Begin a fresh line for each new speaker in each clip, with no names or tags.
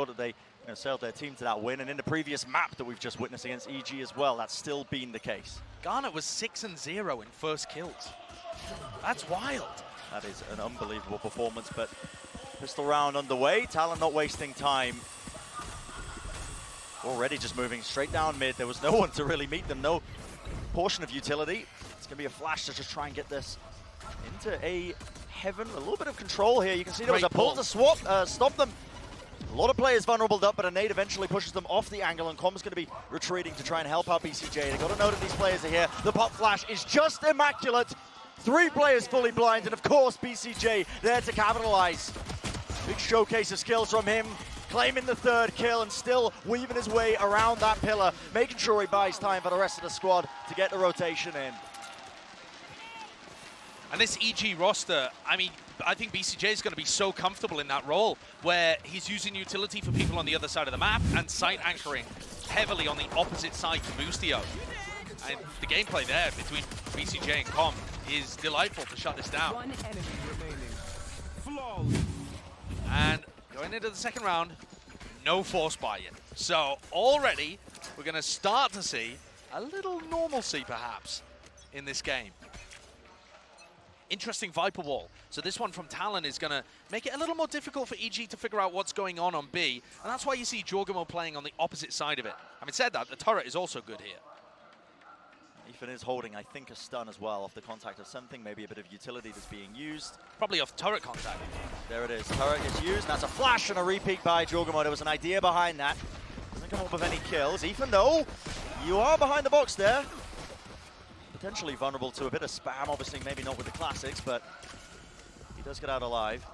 that they sailed their team to that win, and in the previous map that we've just witnessed against EG as well, that's still been the case.
Garnet was 6-0 in first kills. That's wild.
That is an unbelievable performance, but pistol round underway. Talon not wasting time. Already just moving straight down mid. There was no one to really meet them, no portion of utility. It's going to be a flash to just try and get this into a heaven. A little bit of control here. You can see there was a pull to stop them. A lot of players vulnerable up, but a nade eventually pushes them off the angle, and Com's going to be retreating to try and help out BCJ. They've got to know that these players are here. The pop flash is just immaculate. 3 players fully blind, and of course BCJ there to capitalize. Big showcase of skills from him, claiming the 3rd kill and still weaving his way around that pillar, making sure he buys time for the rest of the squad to get the rotation in.
And this EG roster, I mean, I think BCJ is going to be so comfortable in that role where he's using utility for people on the other side of the map and site anchoring heavily on the opposite side to BOOSTIO. And the gameplay there between BCJ and Com is delightful to shut this down.
One enemy remaining. Flawless.
And going into the second round, no force buy-in. So already we're going to start to see a little normalcy perhaps in this game. Interesting Viper wall. So this one from Talon is going to make it a little more difficult for EG to figure out what's going on B. And that's why you see JAWGEMO playing on the opposite side of it. Having said that, the turret is also good here.
Ethan is holding, I think, a stun as well off the contact of something, maybe a bit of utility that's being used.
Probably off turret contact.
There it is, turret gets used. That's a flash and a repeat by JAWGEMO. There was an idea behind that. Doesn't come up with any kills. Ethan, though, you are behind the box there. Potentially vulnerable to a bit of spam, obviously maybe not with the classics, but he does get out alive.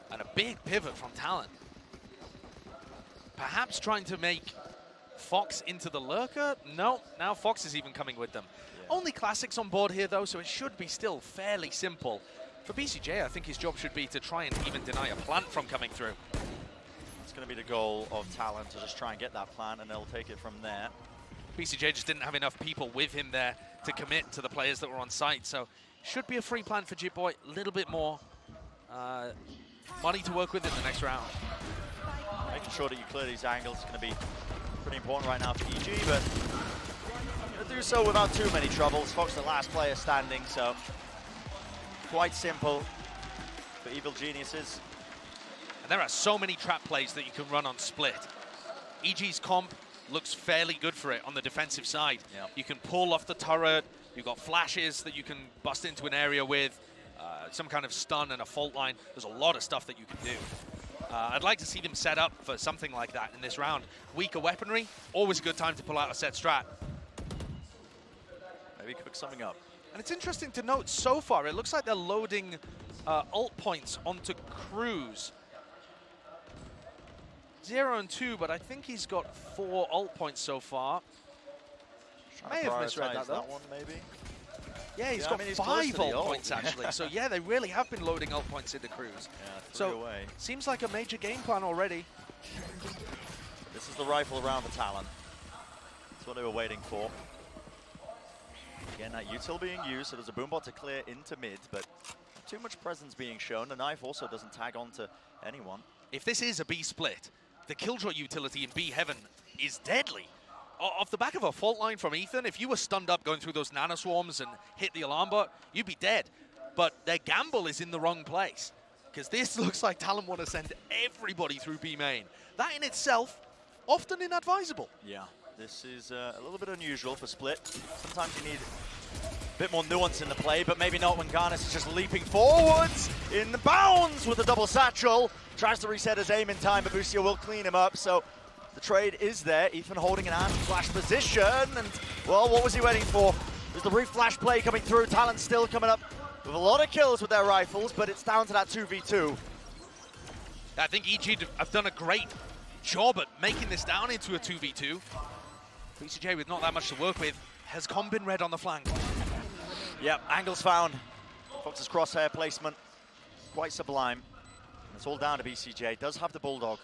And a big pivot from Talon. Perhaps trying to make FOXZ into the lurker? No, now FOXZ is even coming with them. Yeah. Only classics on board here though, so it should be still fairly simple. For BCJ, I think his job should be to try and even deny a plant from coming through.
It's going to be the goal of Talon to just try and get that plant, and they'll take it from there.
BCJ just didn't have enough people with him there to commit to the players that were on site, so should be a free plant for JITBOY. A little bit more money to work with in the next round.
Making sure that you clear these angles is going to be pretty important right now for EG, but going to do so without too many troubles. FOXZ the last player standing, so quite simple for Evil Geniuses.
And there are so many trap plays that you can run on split. EG's comp looks fairly good for it on the defensive side. Yep. You can pull off the turret, you've got flashes that you can bust into an area with, some kind of stun and a fault line. There's a lot of stuff that you can do. I'd like to see them set up for something like that in this round. Weaker weaponry, always a good time to pull out a set strat.
Maybe cook something up.
And it's interesting to note so far, it looks like they're loading ult points onto CRWS. 0 and 2, but I think he's got 4 ult points so far. May have misread that though.
That one, maybe.
Yeah, he's got 5 ult points actually. So yeah, they really have been loading ult points into CRWS.
Yeah,
so
away.
Seems like a major game plan already.
This is the rifle around the Talon. That's what they were waiting for. Again, that util being used, so there's a boombot to clear into mid, but too much presence being shown. The knife also doesn't tag on to anyone.
If this is a B split, the KILLJOY utility in B heaven is deadly. Off the back of a fault line from Ethan, if you were stunned up going through those nanoswarms and hit the alarm bot, you'd be dead. But their gamble is in the wrong place, because this looks like Talon want to send everybody through B main. That in itself, often inadvisable.
Yeah, this is a little bit unusual for split. Sometimes you need a bit more nuance in the play, but maybe not when GARNETS is just leaping forwards in the bounds with a double satchel. Tries to reset his aim in time, but BOOSTIO will clean him up, so the trade is there. Ethan holding an anti-flash position, and, well, what was he waiting for? There's the re-flash play coming through. Talon still coming up with a lot of kills with their rifles, but it's down to that 2v2.
I think EG have done a great job at making this down into a 2v2. BCJ with not that much to work with. Has Com been red on the flank?
Yep, angles found. FOXZ's crosshair placement, quite sublime. It's all down to BCJ. Does have the Bulldog.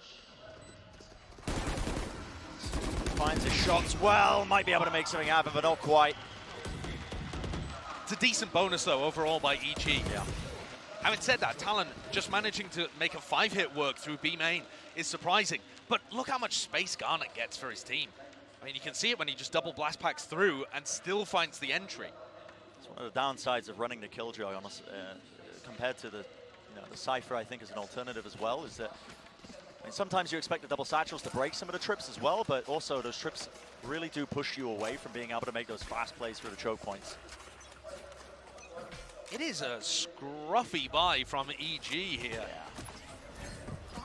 Finds his shots well. Might be able to make something happen, but not quite.
It's a decent bonus, though, overall by EG.
Yeah.
Having said that, Talon just managing to make a 5-hit work through B main is surprising. But look how much space Garnet gets for his team. I mean, you can see it when he just double blast packs through and still finds the entry.
It's one of the downsides of running the KILLJOY on us, compared to the Cypher, I think, as an alternative as well, is that I mean, sometimes you expect the double satchels to break some of the trips as well, but also those trips really do push you away from being able to make those fast plays through the choke points.
It is a scruffy buy from EG here.
Yeah.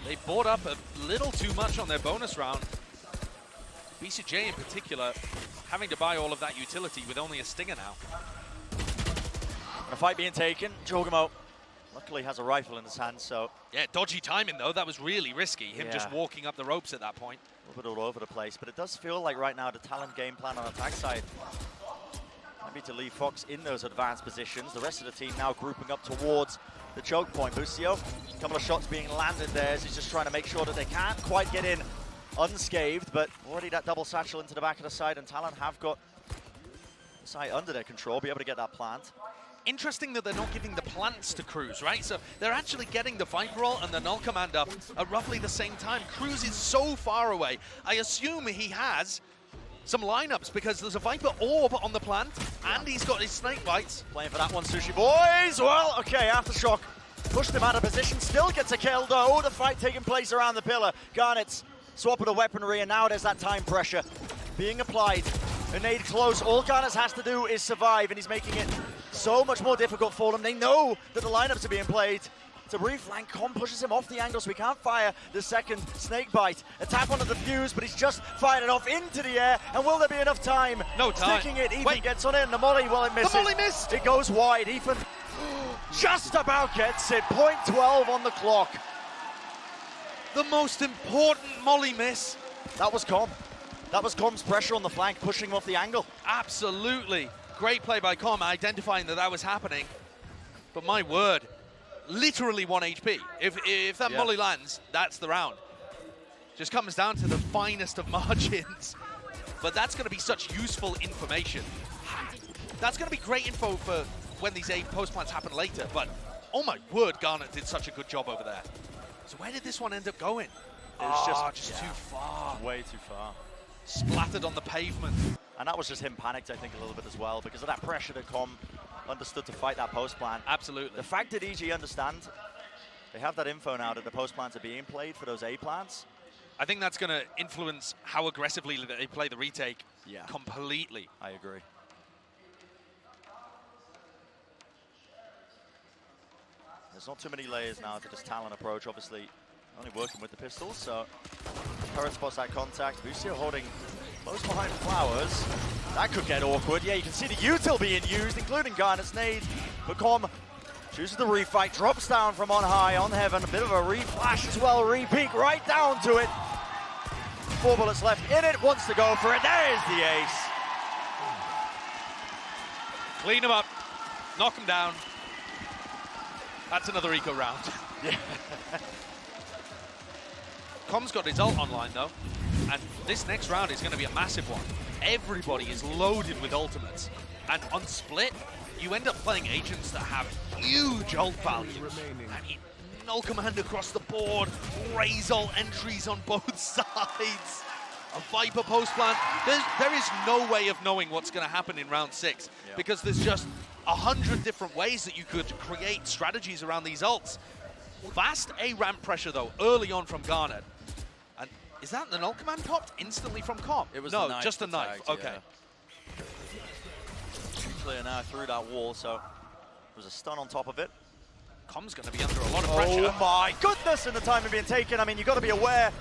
They bought up a little too much on their bonus round. BCJ in particular having to buy all of that utility with only a Stinger now.
A fight being taken. JAWGEMO luckily has a rifle in his hand, so...
Yeah, dodgy timing though. That was really risky. Him just walking up the ropes at that point.
A little bit all over the place, but it does feel like right now the Talon game plan on attack side might be to leave FOXZ in those advanced positions. The rest of the team now grouping up towards the choke point. BOOSTIO, a couple of shots being landed there as he's just trying to make sure that they can't quite get in unscathed, but already that double satchel into the back of the side, and Talon have got the side under their control, be able to get that plant.
Interesting that they're not giving the plants to CRWS, right? So they're actually getting the Viper roll and the Null Command up at roughly the same time. CRWS is so far away. I assume he has some lineups because there's a Viper orb on the plant and he's got his snake bites.
Playing for that one, SUHIBOYS. Well, okay, Aftershock pushed him out of position, still gets a kill though. The fight taking place around the pillar. GARNETS swap of the weaponry, and now there's that time pressure being applied. A nade close, all GARNETS has to do is survive, and he's making it so much more difficult for them. They know that the lineups are being played. To reflank, Com pushes him off the angle so he can't fire the second snake bite. A tap onto the fuse, but he's just fired it off into the air, and will there be enough time?
No time.
Sticking it, Ethan gets on it, and the molly, well, it misses.
The molly missed!
It goes wide, Ethan just about gets it, 0.12 on the clock.
The most important molly miss.
That was Com. That was Com's pressure on the flank, pushing him off the angle.
Absolutely. Great play by Com, identifying that that was happening. But my word, literally 1 HP. If that molly lands, that's the round. Just comes down to the finest of margins. But that's going to be such useful information. That's going to be great info for when these A post plants happen later. But oh my word, Garnet did such a good job over there. So where did this one end up going?
It was just
too far.
Way too far.
Splattered on the pavement.
And that was just him panicked, I think, a little bit as well, because of that pressure that Com understood to fight that post plant.
Absolutely.
The fact that EG understand, they have that info now that the post plants are being played for those A plants.
I think that's going to influence how aggressively they play the retake completely.
I agree. There's not too many layers now to this Talon approach, obviously only working with the pistols, so Turret spots that contact. BOOSTIO holding close behind Flowers. That could get awkward. Yeah, you can see the util being used, including GARNETS nade. But Com chooses the refight, drops down from on high on Heaven. A bit of a reflash as well, re-peek right down to it. 4 bullets left in it, wants to go for it. There's the ace.
Clean him up, knock him down. That's another eco round.
Yeah.
Com's got his ult online though, and this next round is going to be a massive one. Everybody is loaded with ultimates, and on split, you end up playing agents that have huge ult value. I mean, Null Command across the board, RAZE ult entries on both sides, a Viper post plant. There is no way of knowing what's going to happen in round 6 because there's just 100 different ways that you could create strategies around these ults. Fast A ramp pressure though, early on from Garnet. And is that the Null Command popped instantly from Com?
It was
no, just a knife.
Tagged,
okay.
Clear now through that wall, so there was a stun on top of it.
Com's going to be under a lot of pressure.
Oh my goodness, and the time of being taken. I mean, you've got to be aware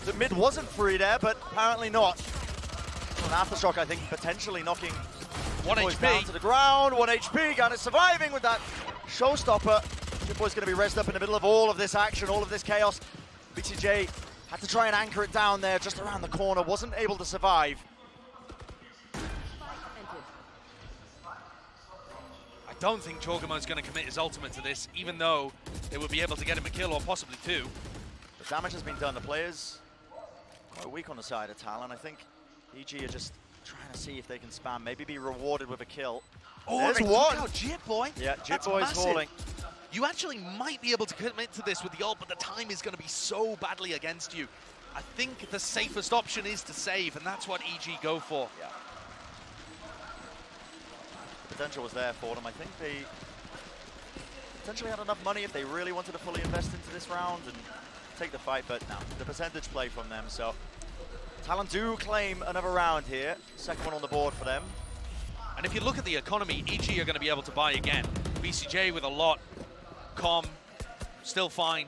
that mid wasn't free there, but apparently not. An Aftershock, I think, potentially knocking
1
JITBOYS
HP
down to the ground. 1 HP, GARNETS surviving with that showstopper. JITBOYS going to be rezzed up in the middle of all of this action, all of this chaos. BCJ had to try and anchor it down there just around the corner, wasn't able to survive.
I don't think JAWGEMO is going to commit his ultimate to this, even though they would be able to get him a kill or possibly 2.
The damage has been done. The players quite weak on the side of Talon. I think EG are just trying to see if they can spam, maybe be rewarded with a kill.
Oh,
there's
they
one.
took out JITBOY.
Yeah,
That's
JITBOY's
massive.
falling.
you actually might be able to commit to this with the ult, but the time is going to be so badly against you. I think the safest option is to save, and that's what EG go for.
Yeah. The potential was there for them. I think they potentially had enough money if they really wanted to fully invest into this round and take the fight, but no, the percentage play from them. So Talon do claim another round here. Second one on the board for them.
And if you look at the economy, EG are going to be able to buy again. BCJ with a lot. Com, still fine.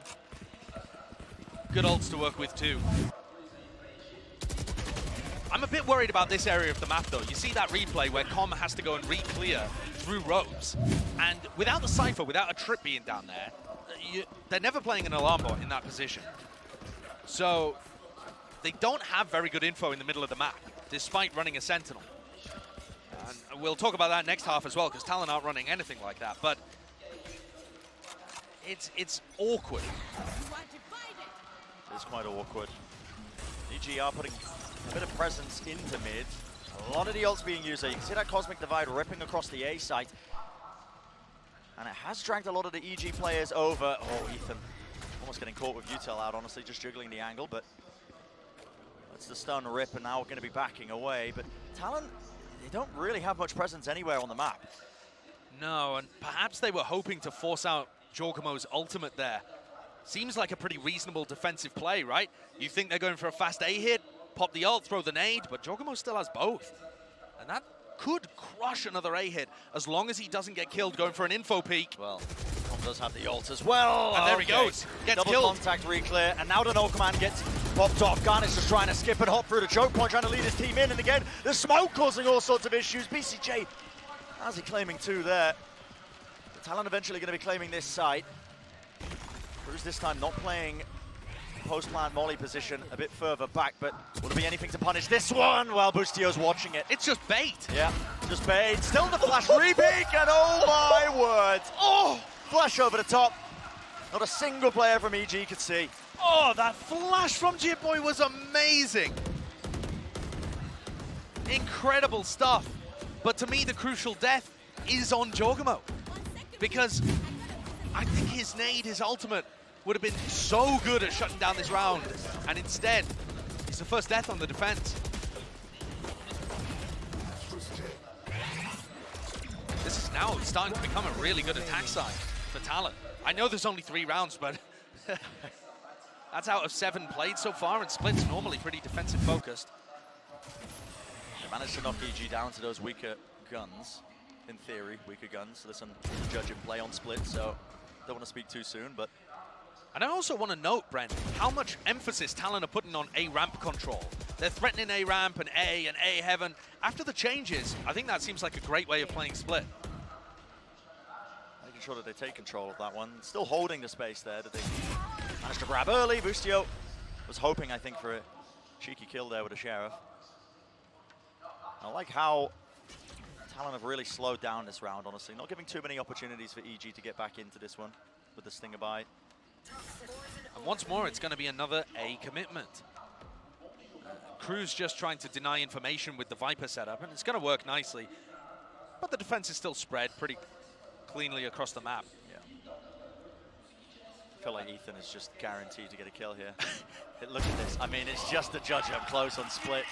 Good ults to work with too. I'm a bit worried about this area of the map though. You see that replay where Com has to go and re-clear through ropes. And without the Cypher, without a trip being down there, they're never playing an alarm bot in that position. So they don't have very good info in the middle of the map, despite running a Sentinel. And we'll talk about that next half as well, because Talon aren't running anything like that. But it's awkward.
It's quite awkward. EG are putting a bit of presence into mid. A lot of the ults being used there. You can see that Cosmic Divide ripping across the A site. And it has dragged a lot of the EG players over. Oh, Ethan almost getting caught with Utel out, honestly, just juggling the angle. But that's the stun rip, and now we're going to be backing away. But Talon, they don't really have much presence anywhere on the map.
No, and perhaps they were hoping to force out JAWGEMO's ultimate there. Seems like a pretty reasonable defensive play, right? You think they're going for a fast A hit, pop the ult, throw the nade, but JAWGEMO still has both. And that could crush another A hit as long as he doesn't get killed going for an info peek.
Well, Tom does have the ult as well.
And there he goes. Gets
Double
killed.
contact re-clear, and now the no command gets popped off. GARNETS just trying to skip and hop through the choke point, trying to lead his team in, and again, the smoke causing all sorts of issues. BCJ, how's he claiming two there? Talon eventually going to be claiming this site. CRWS this time not playing post-plant molly position a bit further back, but will there be anything to punish this one? Well, BOOSTIO's watching it.
It's just bait.
Yeah, just bait. Still the flash re-peek, and oh my word. Oh, flash over the top. Not a single player from EG could see.
Oh, that flash from JITBOY was amazing. Incredible stuff. But to me, the crucial death is on JAWGEMO, because I think his nade, his ultimate, would have been so good at shutting down this round, and instead, it's the first death on the defense. This is now starting to become a really good attack side for Talon. I know there's only 3 rounds, but that's out of 7 played so far, and Split's normally pretty defensive focused.
They managed to knock EG down to those weaker guns. In theory, weaker guns. So there's some judge and play on Split, so don't want to speak too soon, but...
And I also want to note, Brent, how much emphasis Talon are putting on A ramp control. They're threatening A ramp and A heaven. After the changes, I think that seems like a great way of playing Split.
Making sure that they take control of that one. Still holding the space there that they managed to grab early. BOOSTIO was hoping, I think, for a cheeky kill there with a Sheriff. I like how Talon have really slowed down this round, honestly. Not giving too many opportunities for EG to get back into this one with the Stinger Bite.
And once more, it's going to be another A commitment. CRWS just trying to deny information with the Viper setup, and it's going to work nicely. But the defense is still spread pretty cleanly across the map.
Yeah. I feel like Ethan is just guaranteed to get a kill here. Look at this. I mean, it's just a judge up close on Split.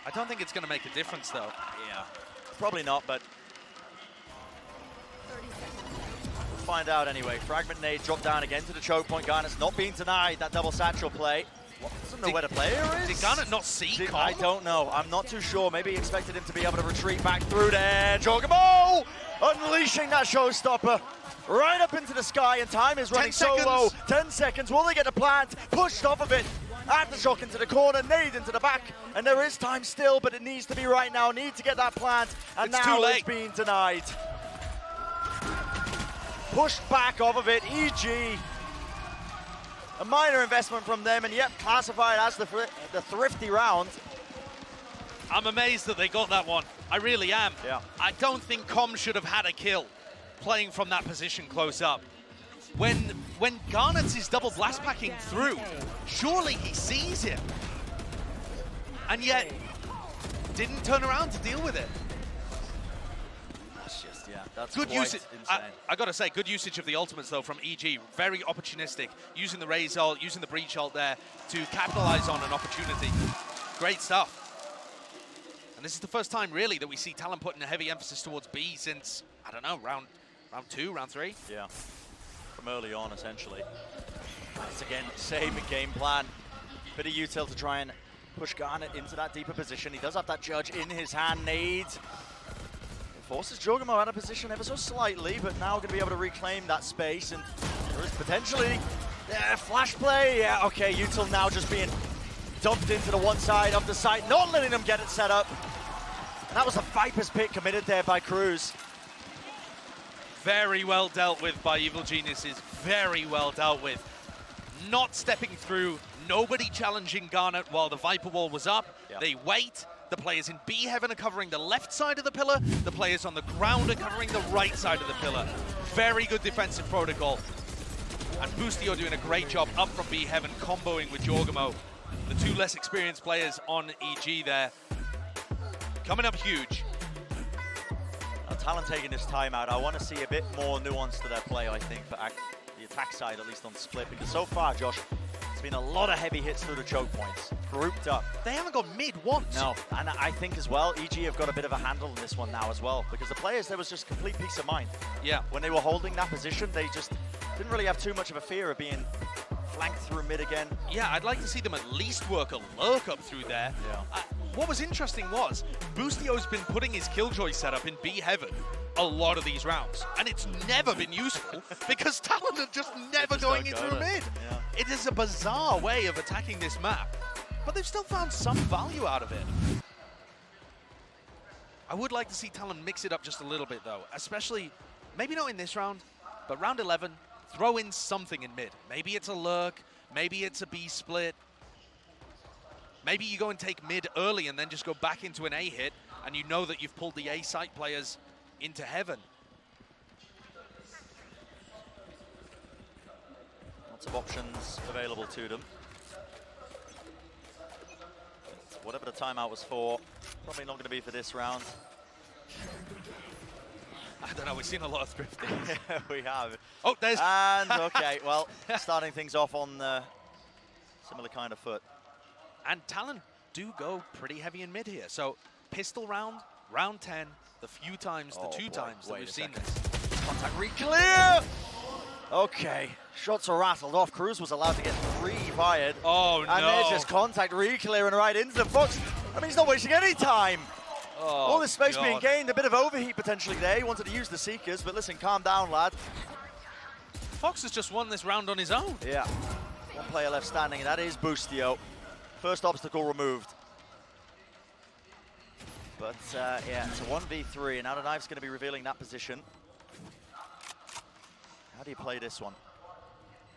I don't think it's going to make a difference, though.
Yeah. Probably not, but we'll find out anyway. Fragment nade dropped down again to the choke point. GARNETS not being denied that double satchel play. Doesn't know where the player is.
Did GARNET not see Com?
I don't know. I'm not too sure. Maybe he expected him to be able to retreat back through there. JAWGEMO unleashing that showstopper right up into the sky, and time is running so low. 10 seconds. Will they get a plant? Pushed off of it. Aftershock into the corner, nade into the back, and there is time still, but it needs to be right now. Need to get that plant, and
it's
now
too late.
It's being denied. Pushed back off of it, EG. A minor investment from them, and yep, classified as the thrifty round.
I'm amazed that they got that one. I really am.
Yeah.
I don't think Com should have had a kill playing from that position close up. When GARNETS is double blast packing through, surely he sees him. And yet, didn't turn around to deal with it.
It's just, yeah. That's
good
quite
usage.
insane.
I gotta say, good usage of the ultimates though from EG. Very opportunistic, using the RAZE ult, using the breach ult there to capitalize on an opportunity. Great stuff. And this is the first time really that we see Talon putting a heavy emphasis towards B since, I don't know, round 2, round 3?
Yeah, from early on essentially. Once again, same game plan. Bit of util to try and push Garnet into that deeper position. He does have that judge in his hand. Nades. It forces JAWGEMO out of position ever so slightly, but now going to be able to reclaim that space. And there is potentially flash play. Yeah, okay, util now just being dumped into the one side of the site, not letting them get it set up. And that was a Viper's pick committed there by CRWS.
Very well dealt with by Evil Geniuses. Very well dealt with. Not stepping through, nobody challenging Garnet while the Viper wall was up. Yep. They wait. The players in B heaven are covering the left side of the pillar. The players on the ground are covering the right side of the pillar. Very good defensive protocol. And BOOSTIO doing a great job up from B heaven, comboing with JAWGEMO. The two less experienced players on EG there. Coming up huge.
Talon taking this timeout. I want to see a bit more nuance to their play, I think, for the attack side, at least on split, because so far, Josh, it's been a lot of heavy hits through the choke points, grouped up.
They haven't gone mid once.
No, and I think as well, EG have got a bit of a handle in this one now as well, because the players, there was just complete peace of mind.
Yeah. When
they were holding that position, they just didn't really have too much of a fear of being flanked through mid again.
Yeah, I'd like to see them at least work a lurk up through there.
Yeah.
What was interesting was, BOOSTIO's been putting his KILLJOY setup in B heaven a lot of these rounds, and it's never been useful because Talon are just never going into a mid.
Yeah.
It is a bizarre way of attacking this map, but they've still found some value out of it. I would like to see Talon mix it up just a little bit though, especially, maybe not in this round, but round 11, throw in something in mid. Maybe it's a lurk, maybe it's a B split. Maybe you go and take mid early and then just go back into an A hit, and you know that you've pulled the A site players into heaven.
Lots of options available to them. But whatever the timeout was for, probably not going to be for this round.
I don't know, we've seen a lot of thrifting.
Yeah, we have.
Oh, there's...
And, okay, well, starting things off on similar kind of foot.
And Talon do go pretty heavy in mid here. So, pistol round, round 10, the few times, the two times that we've seen this.
Contact re-clear! Okay, shots are rattled off. CRWS was allowed to get 3 fired.
Oh, no.
And there's just contact re-clearing right into the FOXZ. I mean, he's not wasting any time.
Oh,
all this space
God.
being gained, a bit of overheat potentially there. He wanted to use the Seekers, but listen, calm down, lad.
FOXZ has just won this round on his own.
Yeah, one player left standing, and that is BOOSTIO. First obstacle removed. But yeah, it's a 1v3, and now the Knife's going to be revealing that position. How do you play this one?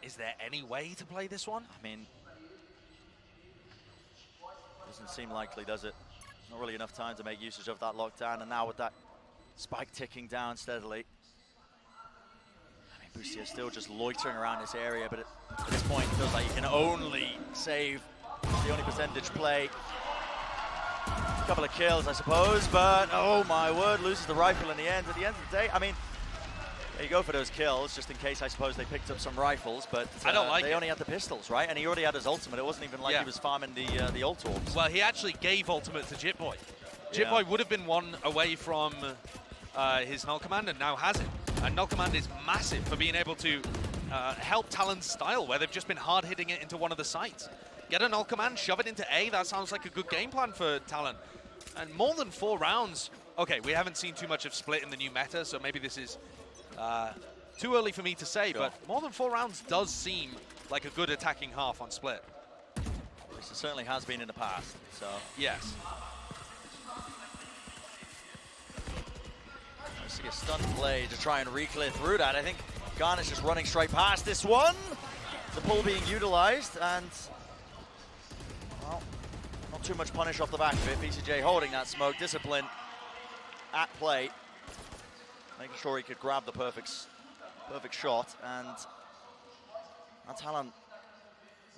Is there any way to play this one?
I mean, doesn't seem likely, does it? Not really enough time to make usage of that lockdown, and now with that spike ticking down steadily. I mean, BOOSTIO still just loitering around this area, but at this point, it feels like you can only save the only percentage play. A couple of kills, I suppose, but oh my word, loses the rifle in the end. At the end of the day, I mean, there you go for those kills, just in case I suppose they picked up some rifles, but
I don't like
they
it.
only had the pistols, right? And he already had his ultimate. It wasn't even like he was farming the ult orbs.
Well, he actually gave ultimate to JITBOY.
Yeah.
JITBOY would have been one away from his null command and now has it. And null command is massive for being able to help Talon's style, where they've just been hard hitting it into one of the sites. Get a null command, shove it into A. That sounds like a good game plan for Talon. And more than 4 rounds. Okay, we haven't seen too much of split in the new meta, so maybe this is too early for me to say, but more than 4 rounds does seem like a good attacking half on split.
Which it certainly has been in the past, so.
Yes.
I see a stun play to try and re-clear through that. I think Garnet's just running straight past this one. The pull being utilized, and well, not too much punish off the back of it. BCJ holding that smoke, discipline at play, making sure he could grab the perfect shot, and Talon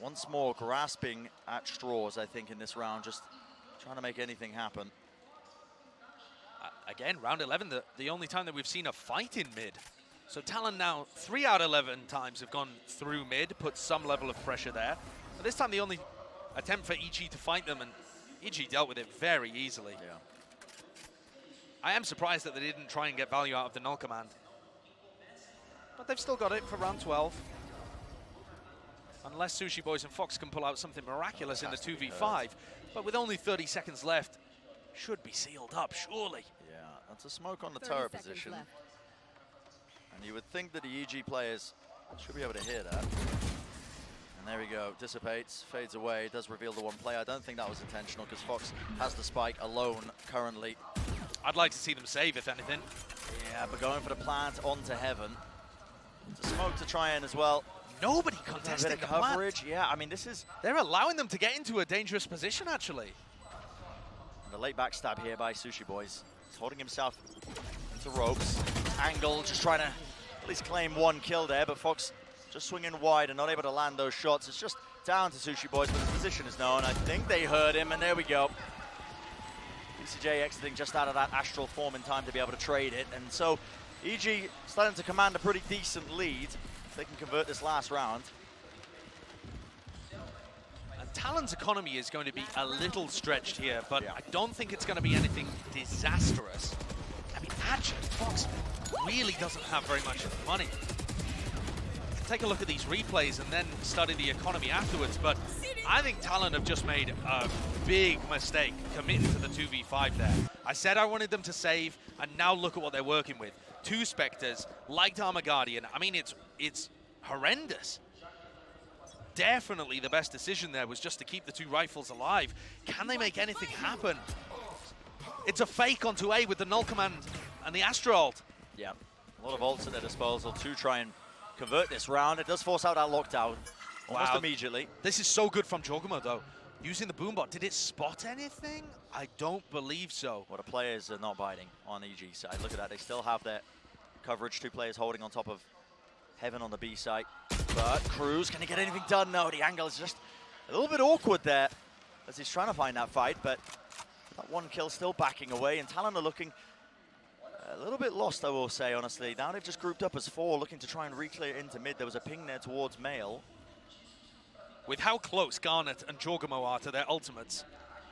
once more grasping at straws, I think, in this round, just trying to make anything happen.
again, round 11, the only time that we've seen a fight in mid. So Talon now 3 out of 11 times have gone through mid, put some level of pressure there. But this time the only attempt for EG to fight them, and EG dealt with it very easily.
Yeah.
I am surprised that they didn't try and get value out of the null command. But they've still got it for round 12. Unless SUHIBOYS and FOXZ can pull out something miraculous in the 2v5. But with only 30 seconds left, should be sealed up, surely.
Yeah, that's a smoke on the turret position.
Left.
And you would think that the EG players should be able to hear that. And there we go, dissipates, fades away, does reveal the one play. I don't think that was intentional because FOXZ has the spike alone currently.
I'd like to see them save, if anything.
Yeah, but going for the plant onto Heaven. It's a smoke to try in as well.
Nobody
A
contesting
bit
the
of
plant.
coverage. Yeah, I mean, this is...
They're allowing them to get into a dangerous position, actually.
And the late backstab here by SUHIBOYS. He's holding himself into ropes. Angle, just trying to at least claim one kill there, but FOXZ just swinging wide and not able to land those shots. It's just down to SUHIBOYS, but the position is known. I think they heard him, and there we go. BCJ exiting just out of that astral form in time to be able to trade it. And so EG starting to command a pretty decent lead. If they can convert this last round.
And Talon's economy is going to be a little stretched here, but
Yeah.
I don't think it's going to be anything disastrous. I mean, actually, FOXZ really doesn't have very much money. Take a look at these replays and then study the economy afterwards, but I think Talon have just made a big mistake committing to the 2v5 there. I said I wanted them to save, and now look at what they're working with. 2 Spectres, Light Armor Guardian. I mean, it's horrendous. Definitely the best decision there was just to keep the 2 rifles alive. Can they make anything happen? It's a fake onto A with the null command and the Astra ult.
Yeah, a lot of ults at their disposal to try and convert this round. It does force out our lockdown almost immediately.
This is so good from JAWGEMO, though. Using the boombot, did it spot anything? I don't believe so.
Well, the players are not biting on the EG side. Look at that, they still have their coverage. 2 players holding on top of Heaven on the B side. But CRWS, can he get anything done? No, the angle is just a little bit awkward there as he's trying to find that fight, but that one kill still backing away, and Talon are looking a little bit lost, I will say, honestly. Now they've just grouped up as 4, looking to try and re-clear into mid. There was a ping there towards Mail.
With how close Garnet and JAWGEMO are to their ultimates,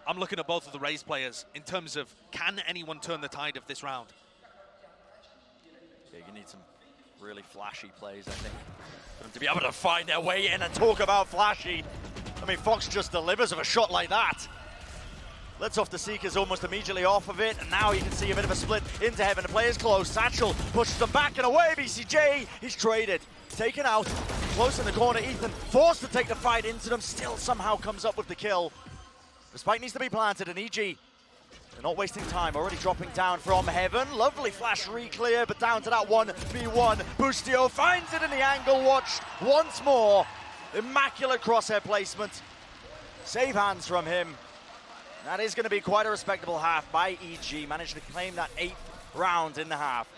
I'm looking at both of the RAZE players in terms of, can anyone turn the tide of this round?
Yeah, you need some really flashy plays, I think, for them to be able to find their way in and talk about flashy. I mean, FOXZ just delivers of a shot like that. Lets off the Seekers almost immediately off of it, and now you can see a bit of a split into Heaven. The player's close. Satchel pushes them back and away. BCJ, he's traded. Taken out. Close in the corner. Ethan forced to take the fight into them. Still somehow comes up with the kill. The spike needs to be planted, and EG, they're not wasting time. Already dropping down from Heaven. Lovely flash re-clear, but down to that 1v1. BOOSTIO finds it in the angle. Watch once more. Immaculate crosshair placement. Save hands from him. That is going to be quite a respectable half by EG. Managed to claim that 8th round in the half.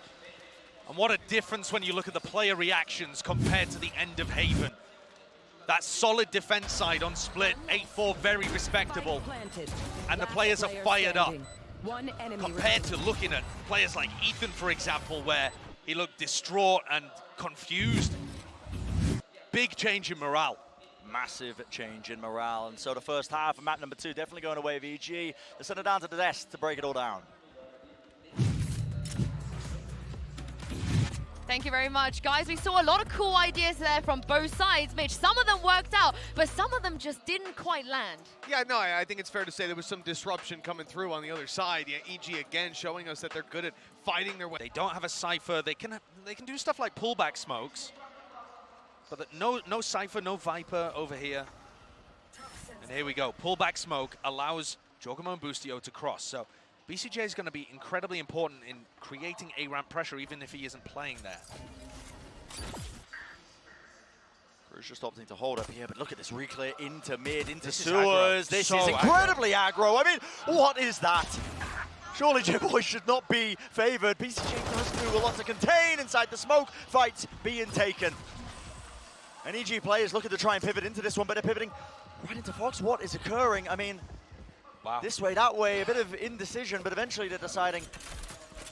And what a difference when you look at the player reactions compared to the end of Haven. That solid defense side on split, 8-4, very respectable. And the players are fired up. Compared to looking at players like Ethan, for example, where he looked distraught and confused. Big change in morale.
Massive change in morale, and so the first half of map number 2 definitely going away with EG. They send it down to the desk to break it all down.
Thank you very much, guys. We saw a lot of cool ideas there from both sides, Mitch. Some of them worked out, but some of them just didn't quite land.
Yeah, no, I think it's fair to say there was some disruption coming through on the other side. Yeah, EG again showing us that they're good at fighting their way.
They don't have a Cypher. They can do stuff like pullback smokes. But no Cypher, no Viper over here. And here we go. Pullback smoke allows JAWGEMO and BOOSTIO to cross. So BCJ is going to be incredibly important in creating A-ramp pressure, even if he isn't playing there.
CRWS just opting to hold up here, but look at this re-clear into mid, into
This is
sewers.
aggro.
This
So
is incredibly aggro. I mean, what is that? Surely JITBOYS should not be favored. BCJ does do a lot to contain inside the smoke. Fights being taken. And EG players looking to try and pivot into this one, but they're pivoting right into FOXZ. What is occurring? I mean,
Wow.
this way, that way, a bit of indecision, but eventually they're deciding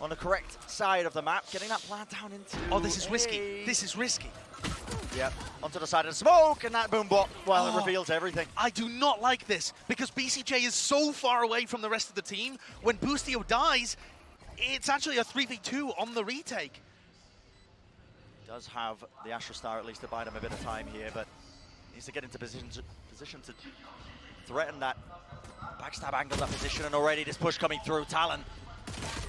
on the correct side of the map, getting that plant down into...
Oh, this is risky. This is risky.
Yep, onto the side of the smoke, and that boom bot, well, it reveals everything.
I do not like this, because BCJ is so far away from the rest of the team. When BOOSTIO dies, it's actually a 3v2 on the retake.
Does have the Astra Star at least to buy them a bit of time here, but needs to get into position to threaten that backstab angle, that position, and already this push coming through. Talon,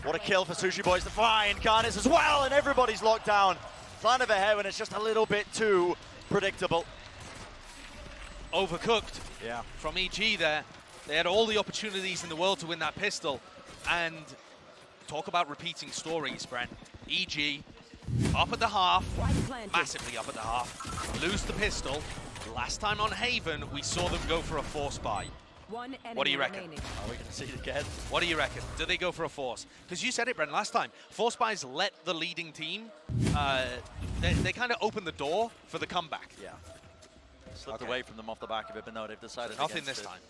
what a kill for SUHIBOYS to find. GARNETS as well, and everybody's locked down. Plan of a heaven, it's just a little bit too predictable.
Overcooked
Yeah.
from EG there. They had all the opportunities in the world to win that pistol. And talk about repeating stories, Brent. EG up at the half, massively up at the half, lose the pistol. Last time on Haven, we saw them go for a force buy. What do you reckon?
Are we going to see it again?
What do you reckon? Do they go for a force? Because you said it, Brent, last time. Force buys let the leading team, they kind of open the door for the comeback.
Yeah. Slipped away from them off the back of it, but no, they've decided
Nothing
against
this
it.
time.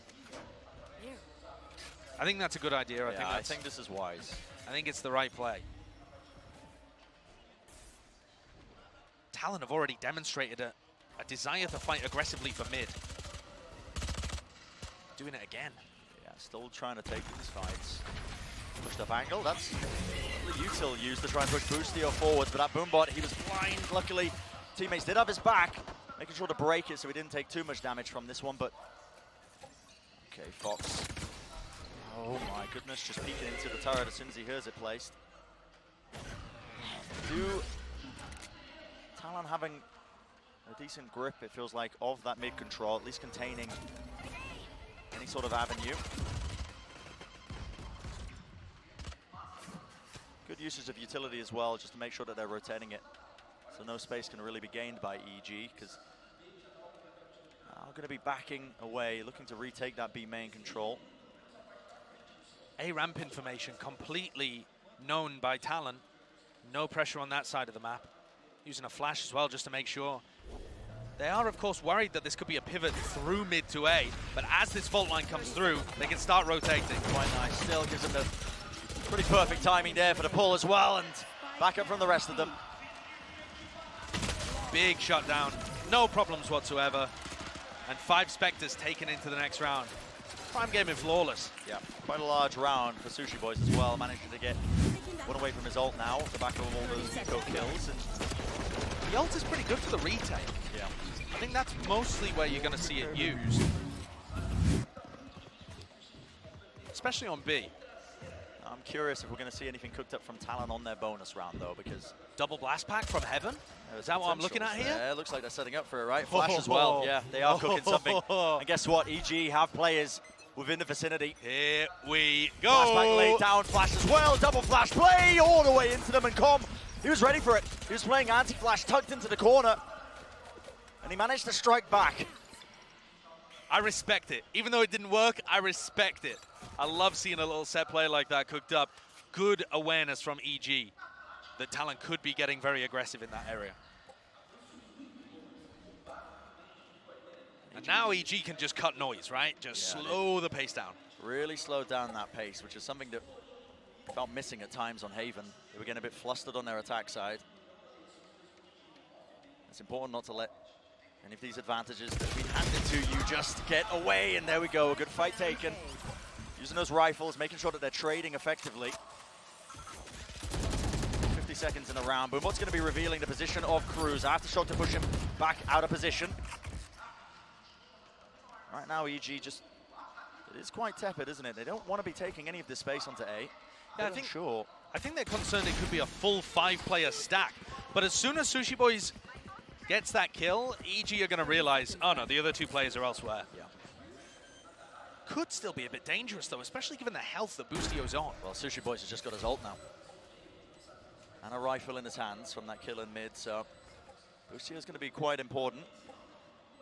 I think that's a good idea.
I think this is wise.
I think it's the right play. Talon have already demonstrated a desire to fight aggressively for mid. Doing it again.
Yeah, still trying to take these fights. Pushed up angle, that's the util used to try and push BOOSTIO forwards, but that boombot, he was blind. Luckily, teammates did have his back, making sure to break it so he didn't take too much damage from this one, but... Okay, FOXZ. Oh my goodness, just peeking into the turret as soon as he hears it placed. Talon having a decent grip, it feels like, of that mid control, at least containing any sort of avenue. Good usage of utility as well, just to make sure that they're rotating it, so no space can really be gained by EG, because now going to be backing away, looking to retake that B main control.
A ramp information completely known by Talon. No pressure on that side of the map. Using a flash as well just to make sure. They are, of course, worried that this could be a pivot through mid to A, but as this fault line comes through, they can start rotating.
Quite nice. Still gives them the pretty perfect timing there for the pull as well, and back up from the rest of them.
Big shutdown, no problems whatsoever, and 5 Spectres taken into the next round. Prime game in Flawless.
Yeah, quite a large round for SUHIBOYS as well, managing to get one away from his ult now, off the back of all those eco kills. And
the ult is pretty good for the retake.
yeah.
I think that's mostly where you're going to see it used. Especially on B.
I'm curious if we're going to see anything cooked up from Talon on their bonus round, though, because...
Double blast pack from Heaven? Is that what I'm looking at here?
Yeah, it looks like they're setting up for it, right? Flash as well. Yeah, they are cooking something. And guess what? EG have players within the vicinity.
Here we go.
Flashback laid down, flash as well. Double flash play all the way into them, and Com, he was ready for it. He was playing anti-flash, tucked into the corner. And he managed to strike back.
I respect it. Even though it didn't work, I respect it. I love seeing a little set play like that cooked up. Good awareness from EG that Talon could be getting very aggressive in that area. And now EG can just cut noise, right? Just slow the pace down.
Really slowed down that pace, which is something that I felt missing at times on Haven. They were getting a bit flustered on their attack side. It's important not to let any of these advantages that have been handed to you just get away, and there we go, a good fight taken. Using those rifles, making sure that they're trading effectively. 50 seconds in the round. Boomwhat's going to be revealing the position of CRWS. Aftershock to push him back out of position. Right now, EG just, it is quite tepid, isn't it? They don't want to be taking any of this space onto A.
Yeah, I think they're concerned it could be a full 5-player stack. But as soon as SUHIBOYS gets that kill, EG are going to realize, oh no, the other 2 players are elsewhere.
Yeah.
Could still be a bit dangerous though, especially given the health that BOOSTIO's on.
Well, SUHIBOYS has just got his ult now. And a rifle in his hands from that kill in mid, so BOOSTIO's going to be quite important.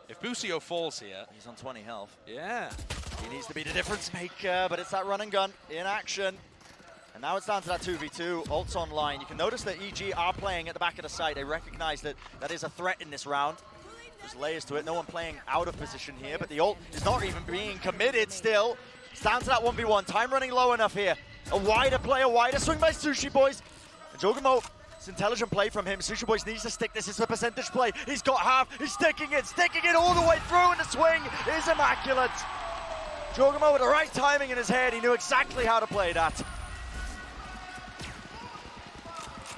If BOOSTIO falls here...
He's on 20 health.
Yeah.
He needs to be the difference maker, but it's that run and gun in action. And now it's down to that 2v2. Ult's online. You can notice that EG are playing at the back of the site. They recognize that that is a threat in this round. There's layers to it. No one playing out of position here, but the ult is not even being committed still. It's down to that 1v1. Time running low enough here. A wider play, a wider swing by SUHIBOYS. And JAWGEMO, it's intelligent play from him. SUHIBOYS needs to stick. This is a percentage play. He's got half. He's sticking it all the way through, and the swing is immaculate. JAWGEMO with the right timing in his head. He knew exactly how to play that.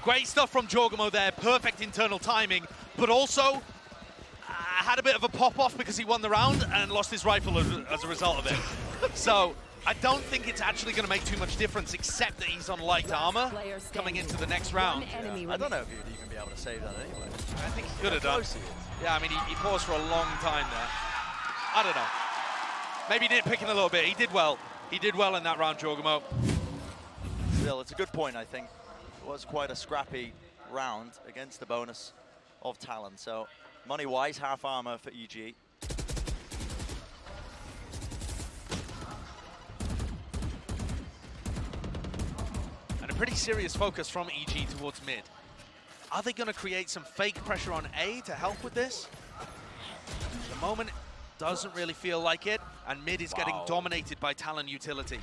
Great stuff from JAWGEMO there. Perfect internal timing, but also had a bit of a pop-off because he won the round and lost his rifle as a result of it. So I don't think it's actually going to make too much difference, except that he's on light armor coming into the next round.
Yeah. I don't know if he'd even be able to save that anyway.
I think he could have done. Yeah, I mean, he paused for a long time there. I don't know. Maybe he did pick in a little bit. He did well. He did well in that round, JAWGEMO.
Still, it's a good point, I think. It was quite a scrappy round against the bonus of Talon. So, money-wise, half armor for EG.
And a pretty serious focus from EG towards mid. Are they going to create some fake pressure on A to help with this? At the moment, doesn't really feel like it, and mid is getting dominated by Talon utility.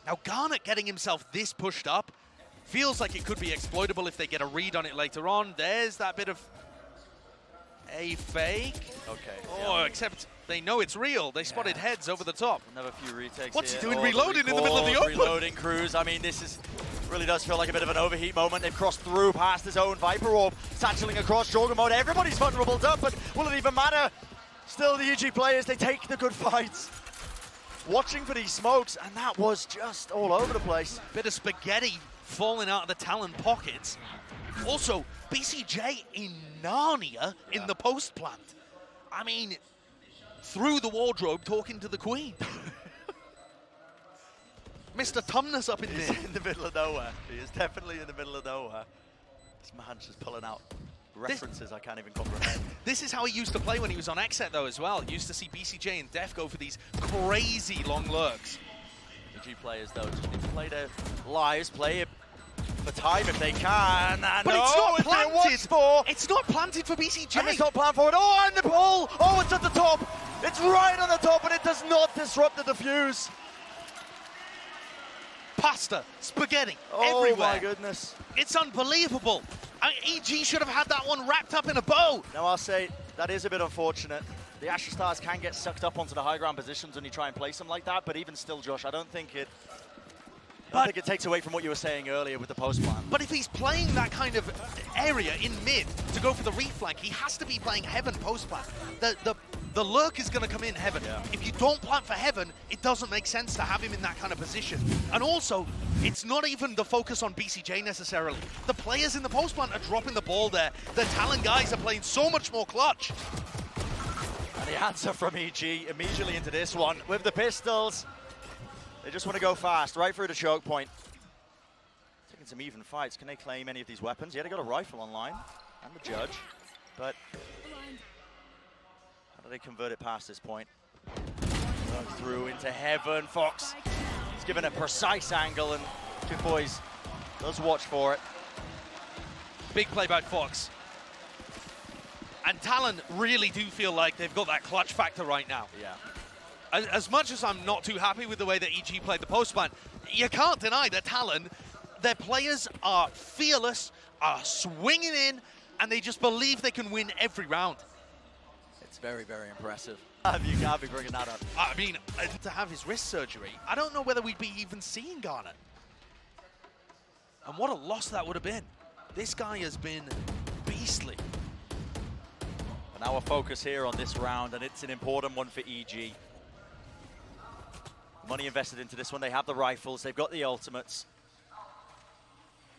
Now, Garnet getting himself this pushed up feels like it could be exploitable if they get a read on it later on. There's that bit of a fake.
Okay.
Oh, except they know it's real. They spotted heads over the top.
Another few retakes.
What's
here.
he doing reloading in the middle of the open?
Reloading Cruz. I mean, this is really does feel like a bit of an overheat moment. They've crossed through past his own Viper Orb, satcheling across JAWGEMO. Everybody's vulnerable up, but will it even matter? Still, the EG players, they take the good fights. Watching for these smokes, and that was just all over the place.
Bit of spaghetti falling out of the Talon pockets. Also, BCJ in Narnia in the post plant. I mean, through the wardrobe talking to the Queen. Mr. Tumnus up in there.
He's in the middle of nowhere. He is definitely in the middle of nowhere. This man's just pulling out references I can't even comprehend.
This is how he used to play when he was on Exet though as well. He used to see BCJ and Def go for these crazy long lurks.
EG players though just need to play their lives, play it for time if they can. And
But it's not planted.
It's
It's not planted for BCJ.
and it's not planned for it. Oh, and the pull! Oh, it's at the top! It's right on the top, and it does not disrupt the defuse.
Pasta, spaghetti,
Oh
everywhere.
my goodness.
It's unbelievable. I mean, EG should have had that one wrapped up in a bow.
Now I'll say, that is a bit unfortunate. The Astra Stars can get sucked up onto the high ground positions when you try and place them like that, but even still, Josh, I don't think it takes away from what you were saying earlier with the post plan.
But if he's playing that kind of area in mid to go for the reflank, he has to be playing Heaven post plan. The lurk is going to come in Heaven.
Yeah.
If you don't plant for Heaven, it doesn't make sense to have him in that kind of position. And also, it's not even the focus on BCJ necessarily. The players in the post plant are dropping the ball there. The Talon guys are playing so much more clutch.
And the answer from EG immediately into this one with the pistols. They just want to go fast, right through the choke point. Taking some even fights. Can they claim any of these weapons? Yeah, they got a rifle online and the judge, but how do they convert it past this point? Through into Heaven. FOXZ is given a precise angle, and JITBOYS does watch for it.
Big play by FOXZ. And Talon really do feel like they've got that clutch factor right now.
Yeah.
As much as I'm not too happy with the way that EG played the postman, you can't deny that Talon, their players are fearless, are swinging in, and they just believe they can win every round.
It's very, very impressive. You can't be bringing that up.
I mean, to have his wrist surgery, I don't know whether we'd be even seeing Garnet. And what a loss that would have been. This guy has been beastly.
And our focus here on this round, and it's an important one for EG. Money invested into this one. They have the rifles. They've got the ultimates.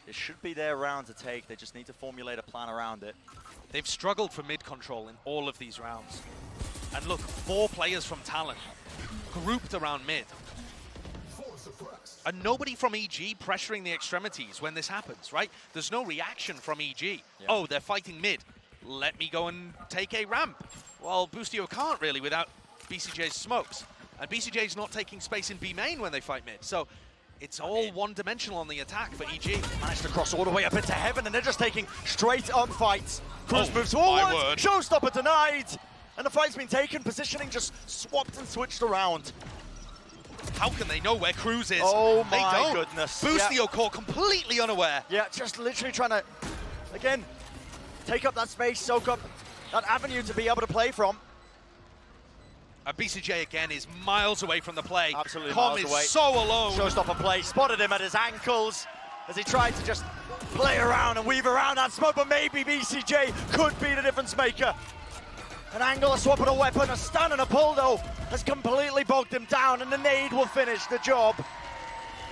It should be their round to take. They just need to formulate a plan around it.
They've struggled for mid control in all of these rounds. And look, 4 players from Talon grouped around mid. And nobody from EG pressuring the extremities when this happens, right? There's no reaction from EG. Yeah. Oh, they're fighting mid. Let me go and take a ramp. Well, BOOSTIO can't really without BCJ's smokes. And BCJ's not taking space in B main when they fight mid. So it's all one-dimensional on the attack for EG.
Managed to cross all the way up into Heaven, and they're just taking straight-up fights. Cruz moves
my
forward,
word.
showstopper denied, and the fight's been taken. Positioning just swapped and switched around.
How can they know where CRWS is?
Oh
They
my
don't.
goodness.
BOOSTIO caught completely unaware.
Yeah, just literally trying to, again, take up that space, soak up that avenue to be able to play from.
BCJ again is miles away from the play.
Absolutely
Com
miles
is
away.
so alone.
Showstopper play, spotted him at his ankles as he tried to just play around and weave around that smoke, but maybe BCJ could be the difference maker. An angle, a swap, and a weapon, a stun and a pull though has completely bogged him down, and the nade will finish the job.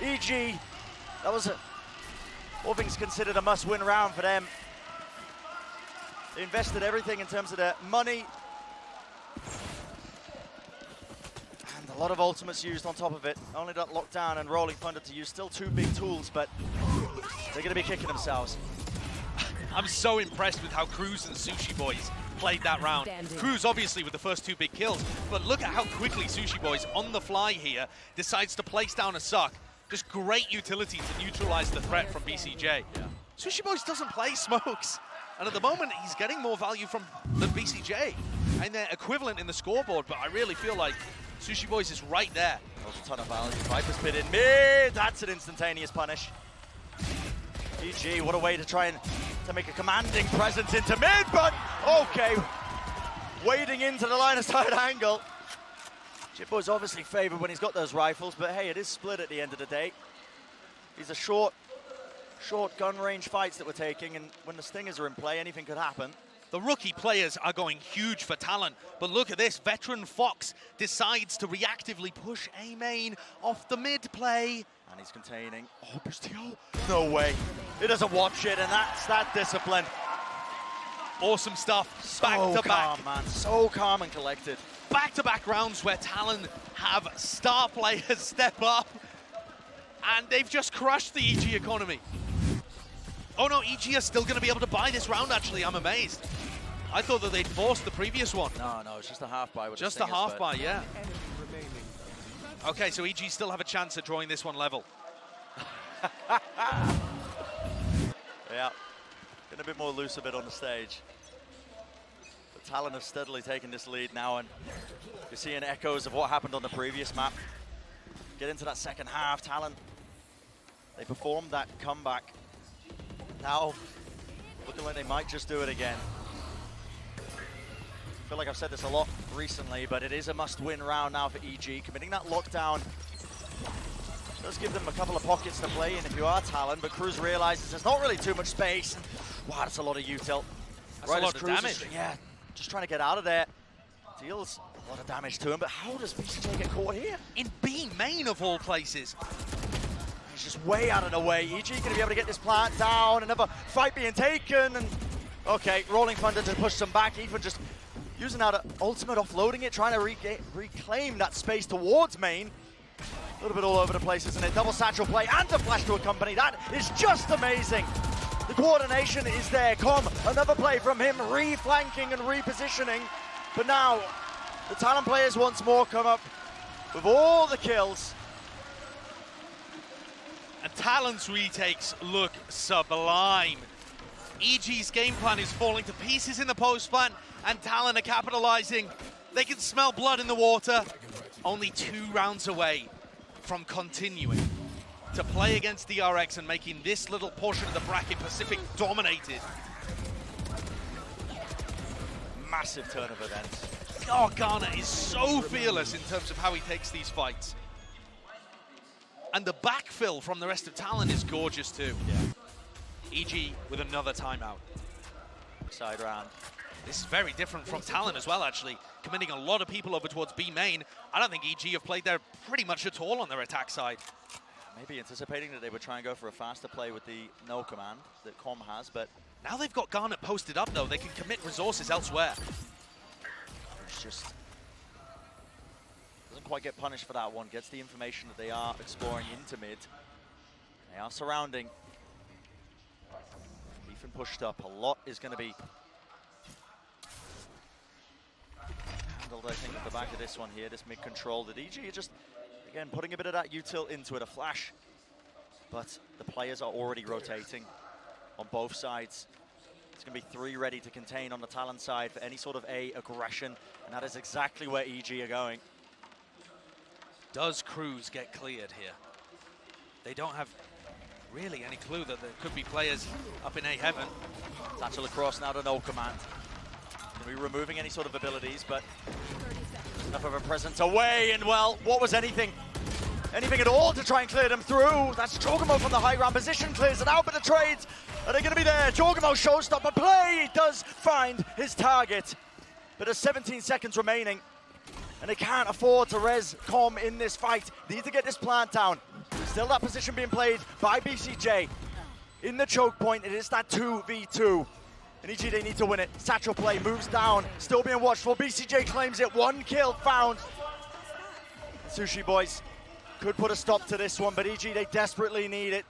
EG, that was all things considered a must-win round for them. They invested everything in terms of their money. And a lot of ultimates used on top of it. Only that lockdown and rolling thunder to use. Still two big tools, but they're going to be kicking themselves.
I'm so impressed with how CRWS and SUHIBOYS played that round. CRWS obviously with the first two big kills, but look at how quickly SUHIBOYS on the fly here decides to place down a suck. Just great utility to neutralize the threat from BCJ. Yeah. SUHIBOYS doesn't play smokes, and at the moment he's getting more value from than BCJ, and they're equivalent in the scoreboard, but I really feel like SUHIBOYS is right there.
There's a ton of value. Viper's bit in mid. That's an instantaneous punish. GG, what a way to try and to make a commanding presence into mid, but okay. Wading into the line of sight angle. JITBOYS obviously favored when he's got those rifles, but hey, it is split at the end of the day. These are short gun range fights that we're taking, and when the stingers are in play, anything could happen.
The rookie players are going huge for talent, but look at this. Veteran FOXZ decides to reactively push A main off the mid play.
And he's containing. Oh, BOOSTIO. No way. He doesn't watch it, and that's that discipline.
Awesome stuff.
So
Back to
calm,
back.
man. So calm and collected.
Back-to-back rounds where Talon have star players step up, and they've just crushed the EG economy. Oh no, EG are still going to be able to buy this round, actually. I'm amazed. I thought that they'd forced the previous one.
No, it's just a half buy. With
Just
the
a
stingers,
half buy, yeah.
Enemy remaining.
Okay, so EG still have a chance at drawing this one level.
Yeah, getting a bit more loose a bit on the stage. But Talon have steadily taken this lead now, and you're seeing echoes of what happened on the previous map. Get into that second half, Talon, they performed that comeback. Now, looking like they might just do it again. I feel like I've said this a lot recently, but it is a must-win round now for EG. Committing that lockdown does give them a couple of pockets to play in if you are Talon, but CRWS realizes there's not really too much space. Wow, that's a lot of util.
That's a lot of
CRWS
damage.
Yeah, just trying to get out of there. Deals a lot of damage to him, but how does BCJ get caught here?
In B main of all places.
He's just way out of the way. EG going to be able to get this plant down. Another fight being taken, and okay, Rolling Thunder to push them back. Even just using that ultimate, offloading it, trying to reclaim that space towards main. A little bit all over the place, isn't it? Double satchel play and a flash to accompany. That is just amazing. The coordination is there. Com, another play from him, re-flanking and repositioning. But now, the Talon players once more come up with all the kills.
And Talon's retakes look sublime. EG's game plan is falling to pieces in the post plant, and Talon are capitalizing. They can smell blood in the water. Only 2 rounds away from continuing to play against DRX and making this little portion of the bracket Pacific dominated.
Massive turn of events.
Oh, Garnet is so fearless in terms of how he takes these fights. And the backfill from the rest of Talon is gorgeous too.
Yeah.
EG with another timeout.
Side round.
This is very different from Talon as well, actually. Committing a lot of people over towards B main. I don't think EG have played there pretty much at all on their attack side.
Maybe anticipating that they would try and go for a faster play with the no command that Com has, but
Now they've got Garnet posted up, though. They can commit resources elsewhere.
it's just doesn't quite get punished for that one. Gets the information that they are exploring into mid. They are surrounding. Ethan pushed up. A lot is going to be handled, I think, at the back of this one here. This mid control. The DG just, again, putting a bit of that util into it. A flash. But the players are already rotating on both sides. It's going to be 3 ready to contain on the Talon side for any sort of A aggression. And that is exactly where EG are going.
Does CRWS get cleared here? They don't have really any clue that there could be players up in A heaven.
Satchel across now to no command. Going to be removing any sort of abilities, but enough of a presence away, and well, what was anything? Anything at all to try and clear them through. That's JAWGEMO from the high ground position, clears it out, but the trades, are they going to be there? JAWGEMO showstopper play, he does find his target, but there's 17 seconds remaining, and they can't afford to res Com in this fight. Need to get this plant down. Still that position being played by BCJ. In the choke point, it is that 2v2. And EG, they need to win it. Satchel play moves down, still being watched for. BCJ claims it, 1 kill found. SUHIBOYS could put a stop to this one, but EG, they desperately need it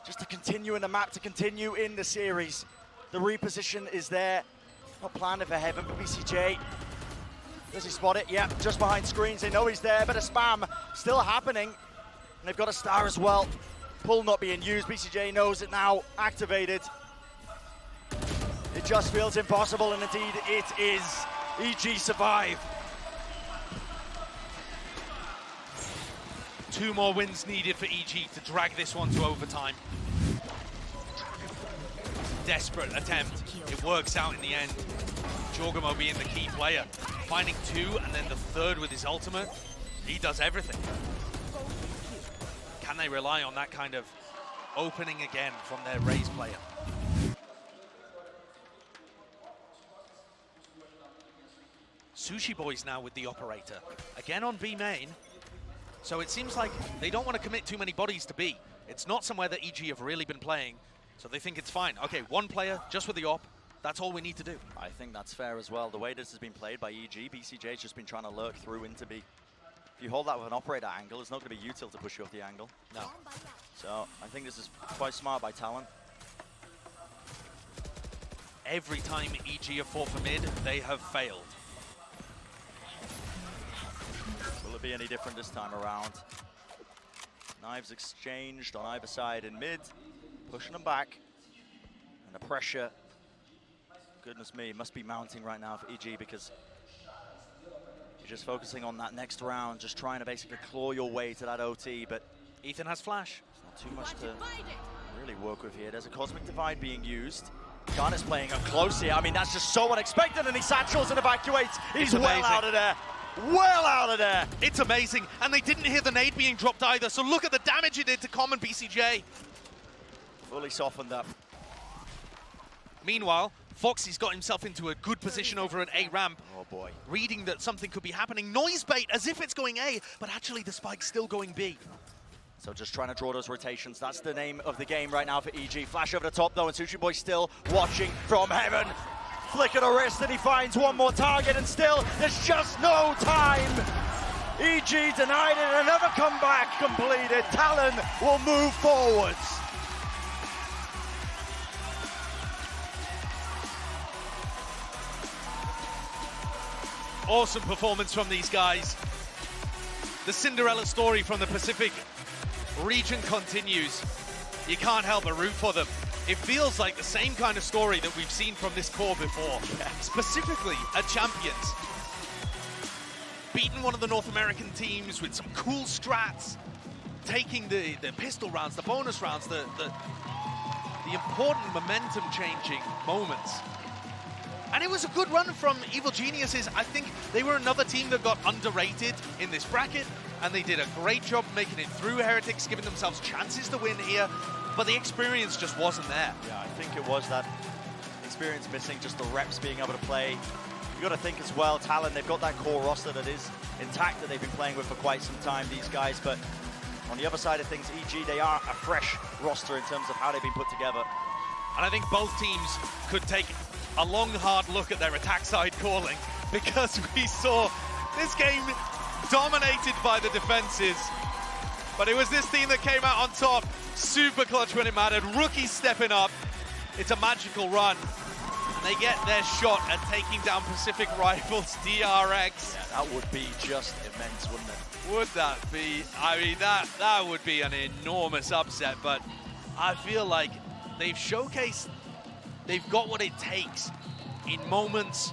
just to continue in the map, to continue in the series. The reposition is there. Not planned for heaven, but BCJ, does he spot it? Yeah, just behind screens. They know he's there, but a spam still happening. And they've got a star as well. Pull not being used. BCJ knows it now, activated. It just feels impossible, and indeed it is. EG survive.
2 more wins needed for EG to drag this one to overtime. Desperate attempt. It works out in the end. JAWGEMO being the key player. Finding 2 and then the 3rd with his ultimate. He does everything. Can they rely on that kind of opening again from their RAZE player? SUHIBOYS now with the operator. Again on B main. So it seems like they don't want to commit too many bodies to B. It's not somewhere that EG have really been playing, so they think it's fine. Okay, 1 player, just with the op. That's all we need to do.
I think that's fair as well. The way this has been played by EG, BCJ's just been trying to lurk through into B. If you hold that with an operator angle, it's not going to be util to push you off the angle.
No.
So I think this is quite smart by Talon.
Every time EG have fought for mid, they have failed.
Will it be any different this time around? Knives exchanged on either side in mid, pushing them back. And the pressure, goodness me, must be mounting right now for EG, because you're just focusing on that next round, just trying to basically claw your way to that OT, but
Ethan has flash.
not too much to really work with here. There's a Cosmic Divide being used. GARNETS playing up close here. I mean, that's just so unexpected, and he satchels and evacuates. He's well out of there. Well out of there.
It's amazing, and they didn't hear the nade being dropped either, so look at the damage it did to common BCJ.
Fully softened up.
Meanwhile, FOXZ's got himself into a good position over an A ramp.
Oh boy.
Reading that something could be happening. Noise bait as if it's going A, but actually the spike's still going B.
So just trying to draw those rotations. That's the name of the game right now for EG. Flash over the top though, and SUHIBOYS still watching from heaven. Flick of the wrist, and he finds 1 more target, and still there's just no time. EG denied it, and another comeback completed. Talon will move forwards.
Awesome performance from these guys. The Cinderella story from the Pacific region continues. You can't help but root for them. It feels like the same kind of story that we've seen from this core before. Specifically at Champions. Beating one of the North American teams with some cool strats. Taking the pistol rounds, the bonus rounds, the important momentum-changing moments. And it was a good run from Evil Geniuses. I think they were another team that got underrated in this bracket, and they did a great job making it through Heretics, giving themselves chances to win here, but the experience just wasn't there.
Yeah, I think it was that experience missing, just the reps being able to play. You've got to think as well, Talon, they've got that core roster that is intact, that they've been playing with for quite some time, these guys, but on the other side of things, EG, they are a fresh roster in terms of how they've been put together.
And I think both teams could take a long, hard look at their attack side calling, because we saw this game dominated by the defenses. But it was this team that came out on top, super clutch when it mattered, rookies stepping up. It's a magical run. And they get their shot at taking down Pacific Rivals DRX.
Yeah, that would be just immense, wouldn't it?
Would that be? I mean, that would be an enormous upset, but I feel like they've showcased they've got what it takes in moments.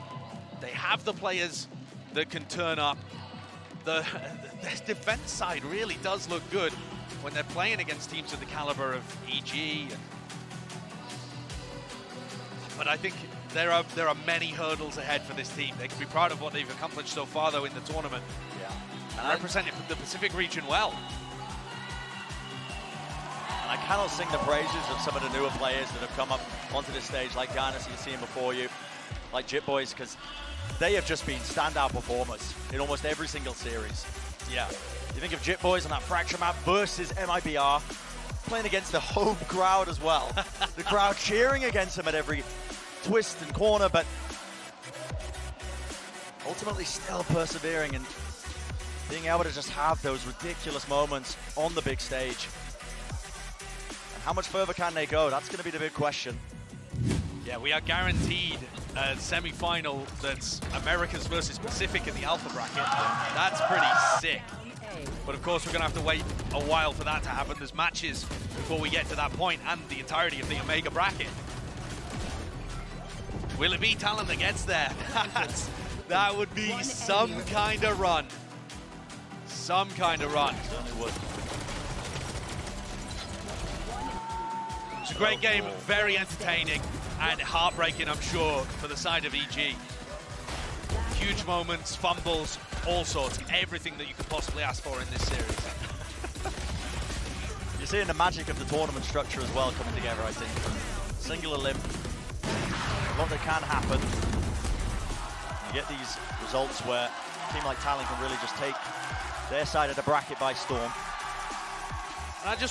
They have the players that can turn up. the defense side really does look good when they're playing against teams of the caliber of EG. But I think there are many hurdles ahead for this team. They can be proud of what they've accomplished so far, though, in the tournament.
Yeah.
And representing the Pacific region well.
And I cannot sing the praises of some of the newer players that have come up onto this stage, like GARNETS, you're seeing before you, like JITBOYS, because they have just been standout performers in almost every single series.
Yeah.
You think of JITBOYS on that fracture map versus MIBR, playing against the home crowd as well. The crowd cheering against them at every twist and corner, but ultimately still persevering and being able to just have those ridiculous moments on the big stage. And how much further can they go? That's going to be the big question.
Yeah, we are guaranteed a semi-final that's Americas versus Pacific in the Alpha bracket. That's pretty sick. But of course, we're going to have to wait a while for that to happen. There's matches before we get to that point and the entirety of the Omega bracket. Will it be Talon that gets there? That would be some kind of run. Some kind of run.
Certainly would.
It's a great game, very entertaining and heartbreaking, I'm sure, for the side of EG. Huge moments, fumbles, all sorts, everything that you could possibly ask for in this series.
You're seeing the magic of the tournament structure as well coming together, I think. Singular limb, a lot that can happen. You get these results where a team like Talon can really just take their side of the bracket by storm.
And I just